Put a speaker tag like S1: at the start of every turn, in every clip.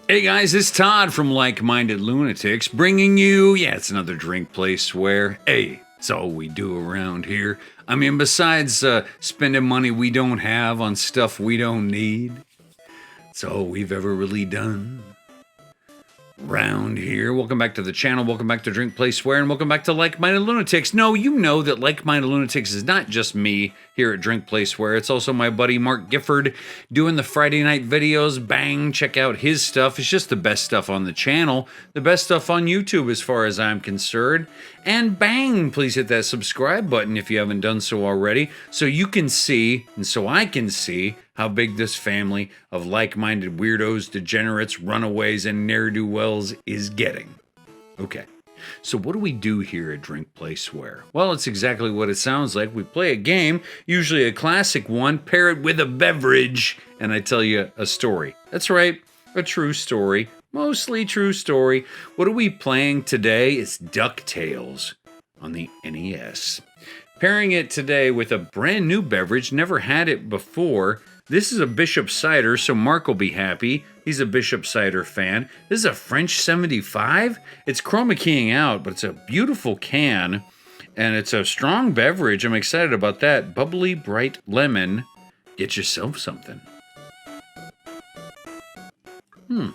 S1: Hey guys, it's Todd from Like Minded Lunatics bringing you, it's another drink place where, hey, it's all we do around here. I mean, besides spending money we don't have on stuff we don't need, it's all we've ever really done round here. Welcome back to the channel, welcome back to Drink Place Swear, and welcome back to Like Minded Lunatics. No, you know that Like Minded Lunatics is not just me here at Drink Place Swear, it's also my buddy Mark Gifford doing the Friday night videos. Bang, check out his stuff. It's just the best stuff on the channel, the best stuff on YouTube as far as I'm concerned. And bang, please hit that subscribe button if you haven't done so already, so you can see, and so I can see, how big this family of like-minded weirdos, degenerates, runaways, and ne'er-do-wells is getting. Okay, so what do we do here at Drink Play Swear? Well, it's exactly what it sounds like. We play a game, usually a classic one, pair it with a beverage, and I tell you a story. That's right, a true story, mostly true story. What are we playing today? It's Ducktales on the NES. Pairing it today with a brand new beverage, never had it before. This is a Bishop Cider, so Mark will be happy. He's a Bishop Cider fan. This is a French 75. It's chroma keying out, but it's a beautiful can, and it's a strong beverage. I'm excited about that. Bubbly, bright lemon. Get yourself something. Oh,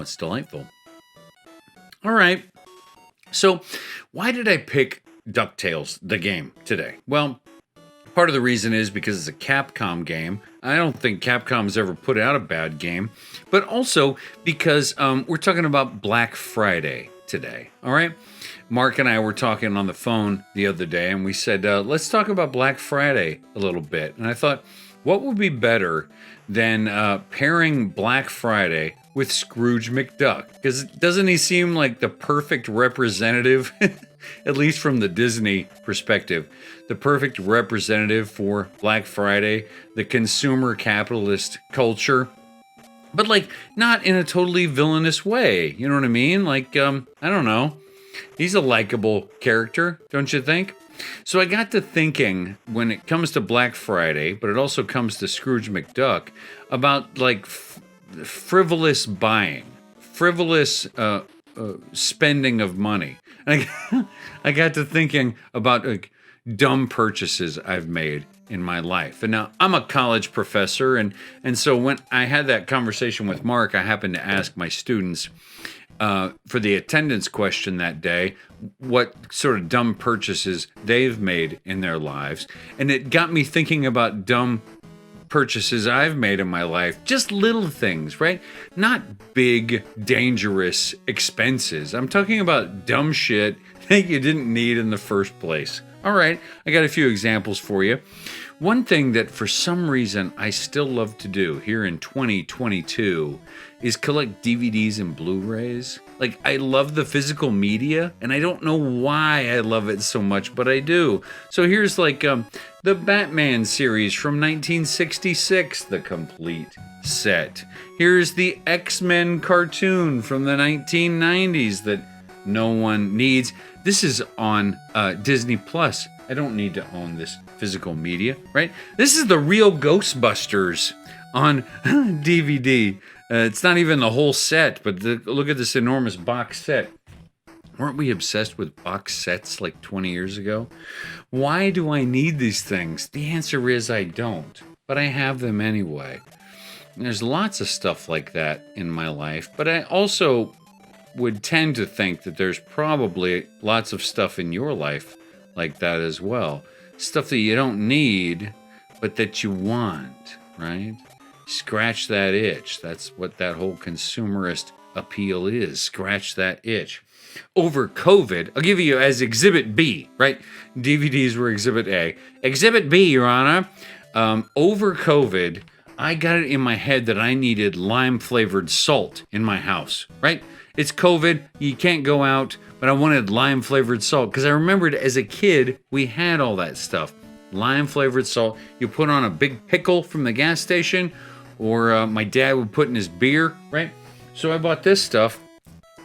S1: it's delightful. All right. So, why did I pick Ducktales, the game, today? Well, part of the reason is because it's a Capcom game. I don't think Capcom's ever put out a bad game, but also because we're talking about Black Friday today, all right? Mark and I were talking on the phone the other day, and we said, let's talk about Black Friday a little bit. And I thought, what would be better than pairing Black Friday with Scrooge McDuck? Because doesn't he seem like the perfect representative, at least from the Disney perspective, the perfect representative for Black Friday, the consumer capitalist culture, but like not in a totally villainous way. You know what I mean? Like, I don't know. He's a likable character, don't you think? So I got to thinking, when it comes to Black Friday, but it also comes to Scrooge McDuck, about like frivolous buying, frivolous spending of money. And I got to thinking about like dumb purchases I've made in my life. And now I'm a college professor, and so when I had that conversation with Mark, I happened to ask my students for the attendance question that day, what sort of dumb purchases they've made in their lives. And it got me thinking about dumb purchases I've made in my life. Just little things, right? Not big, dangerous expenses. I'm talking about dumb shit that you didn't need in the first place. All right, I got a few examples for you. One thing that for some reason I still love to do here in 2022 is collect DVDs and Blu-rays. Like, I love the physical media, and I don't know why I love it so much, but I do. So here's like the Batman series from 1966, the complete set. Here's the X-Men cartoon from the 1990s that no one needs. This is on Disney Plus. I don't need to own this physical media, right? This is the real Ghostbusters on DVD. It's not even the whole set, but look at this enormous box set. Weren't we obsessed with box sets like 20 years ago? Why do I need these things? The answer is I don't, but I have them anyway. And there's lots of stuff like that in my life, but I also would tend to think that there's probably lots of stuff in your life like that as well. Stuff that you don't need, but that you want, right? Scratch that itch. That's what that whole consumerist appeal is. Scratch that itch. Over COVID, I'll give you as Exhibit B, right? DVDs were Exhibit A. Exhibit B, Your Honor. Over COVID, I got it in my head that I needed lime-flavored salt in my house, right? It's COVID, you can't go out, but I wanted lime-flavored salt because I remembered as a kid, we had all that stuff. Lime-flavored salt. You put on a big pickle from the gas station, or my dad would put in his beer, right? So I bought this stuff.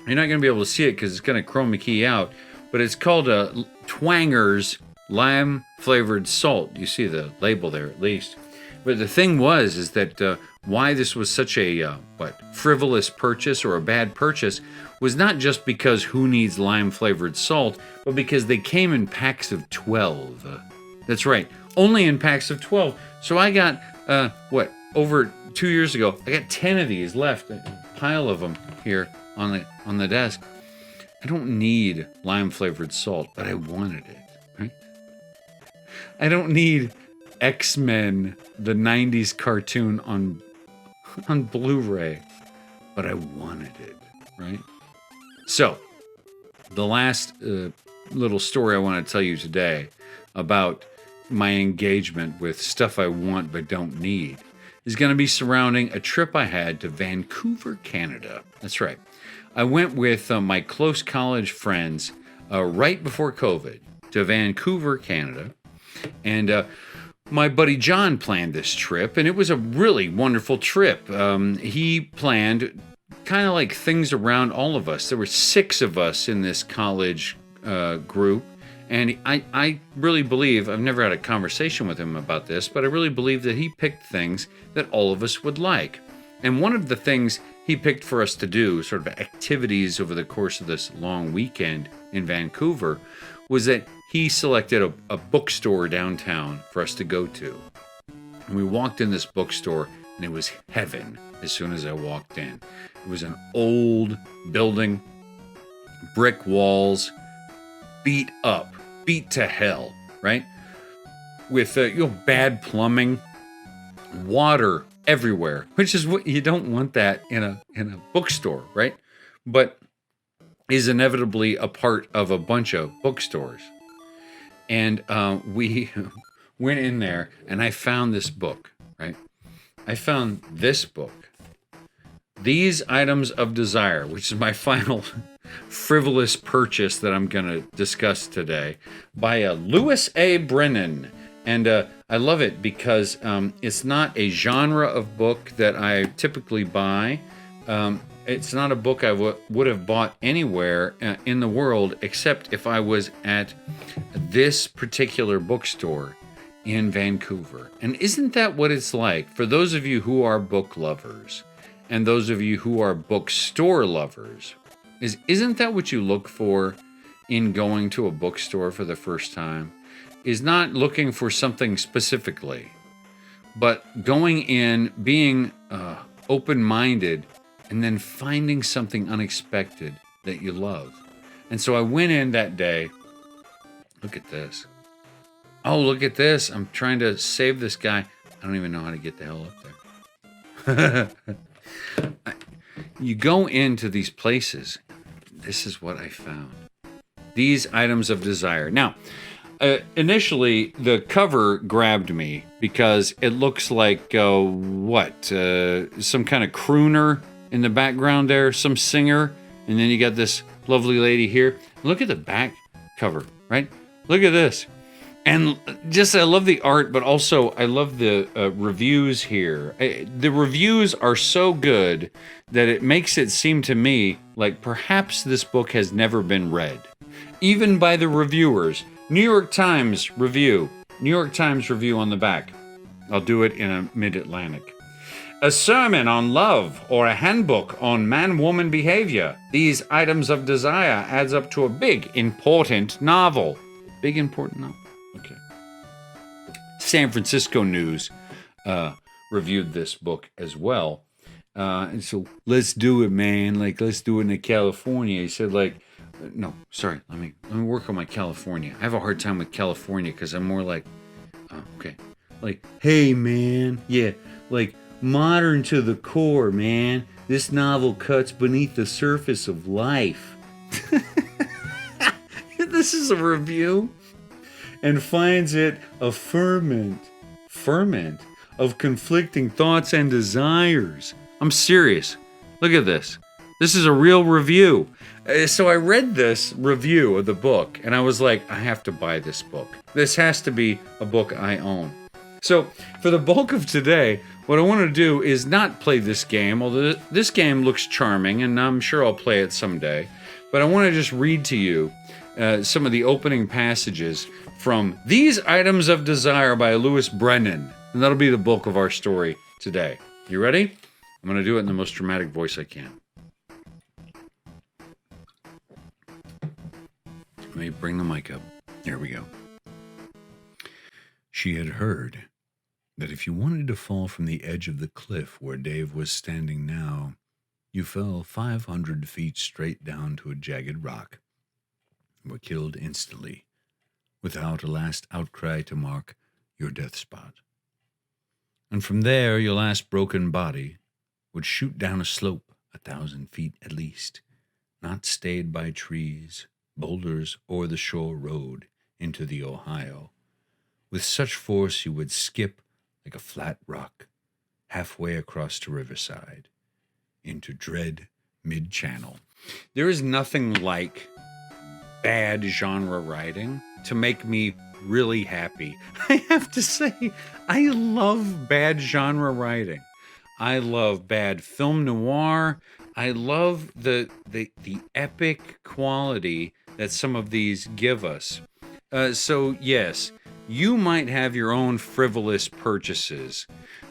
S1: You're not going to be able to see it because it's going to chroma key out, but it's called Twanger's lime-flavored salt. You see the label there at least. But the thing is that why this was such a frivolous purchase or a bad purchase was not just because who needs lime flavored salt, but because they came in packs of 12. That's right, only in packs of 12. So I got over 2 years ago. I got 10 of these left, a pile of them here on the desk. I don't need lime flavored salt, but I wanted it. Right? I don't need X-Men, the 90s cartoon on Blu-ray, but I wanted it, right? So, the last little story I want to tell you today about my engagement with stuff I want but don't need is going to be surrounding a trip I had to Vancouver, Canada. That's right. I went with my close college friends right before COVID to Vancouver, Canada, and my buddy John planned this trip, and it was a really wonderful trip. He planned kind of like things around all of us. There were 6 of us in this college group, and I really believe, I've never had a conversation with him about this, but I really believe that he picked things that all of us would like. And one of the things he picked for us to do, sort of activities over the course of this long weekend in Vancouver, was that he selected a bookstore downtown for us to go to. And we walked in this bookstore, and it was heaven as soon as I walked in. It was an old building, brick walls, beat to hell, right? With bad plumbing, water everywhere, which is what you don't want that in a bookstore, right? But is inevitably a part of a bunch of bookstores. And we went in there, and I found this book, right? I found this book, These Items of Desire, which is my final frivolous purchase that I'm going to discuss today, by Louis A. Brennan. And I love it because it's not a genre of book that I typically buy. It's not a book I would have bought anywhere in the world except if I was at this particular bookstore in Vancouver. And isn't that what it's like for those of you who are book lovers and those of you who are bookstore lovers? Isn't that what you look for in going to a bookstore for the first time? Is not looking for something specifically, but going in, being open-minded, and then finding something unexpected that you love. And so I went in that day. Look at this. Oh, look at this. I'm trying to save this guy. I don't even know how to get the hell up there. You go into these places. This is what I found. These Items of Desire. Now, initially, the cover grabbed me because it looks like, some kind of crooner in the background there, some singer, and then you got this lovely lady here. Look at the back cover, right? Look at this. And just, I love the art, but also I love the reviews here. The reviews are so good that it makes it seem to me like perhaps this book has never been read. Even by the reviewers. New York Times review on the back. I'll do it in a mid-Atlantic. A sermon on love or a handbook on man-woman behavior. These Items of Desire adds up to a big, important novel. Big, important novel? Okay. San Francisco News reviewed this book as well. And so, let's do it, man. Like, let's do it in California. He said, no, sorry. Let me work on my California. I have a hard time with California because I'm more like, okay. Like, hey, man. Yeah, like, modern to the core, man. This novel cuts beneath the surface of life. This is a review. And finds it a ferment of conflicting thoughts and desires. I'm serious. Look at this. This is a real review. So I read this review of the book, and I was like, I have to buy this book. This has to be a book I own. So for the bulk of today, what I want to do is not play this game, although this game looks charming, and I'm sure I'll play it someday. But I want to just read to you some of the opening passages from These Items of Desire by Louis Brennan. And that'll be the bulk of our story today. You ready? I'm going to do it in the most dramatic voice I can. Let me bring the mic up. There we go. She had heard that if you wanted to fall from the edge of the cliff where Dave was standing now, you fell 500 feet straight down to a jagged rock and were killed instantly, without a last outcry to mark your death spot. And from there, your last broken body would shoot down a slope 1,000 feet at least, not stayed by trees, boulders, or the shore road into the Ohio. With such force you would skip like a flat rock halfway across to Riverside into dread mid-channel. There is nothing like bad genre writing to make me really happy. I have to say, I love bad genre writing. I love bad film noir. I love the epic quality that some of these give us. So yes, you might have your own frivolous purchases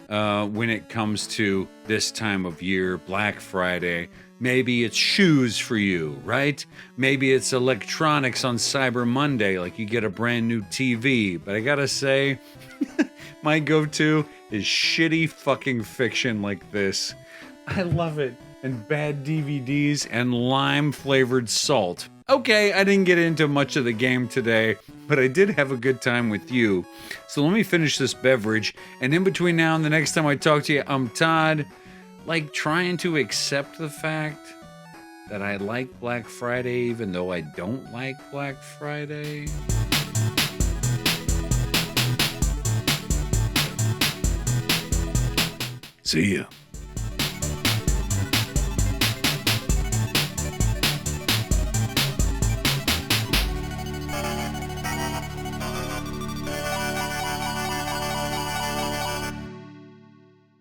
S1: when it comes to this time of year, Black Friday. Maybe it's shoes for you, right? Maybe it's electronics on Cyber Monday, like you get a brand new TV. But I gotta say, my go-to is shitty fucking fiction like this. I love it. And bad DVDs and lime-flavored salt. Okay, I didn't get into much of the game today, but I did have a good time with you. So let me finish this beverage, and in between now and the next time I talk to you, I'm Todd, like trying to accept the fact that I like Black Friday even though I don't like Black Friday. See ya.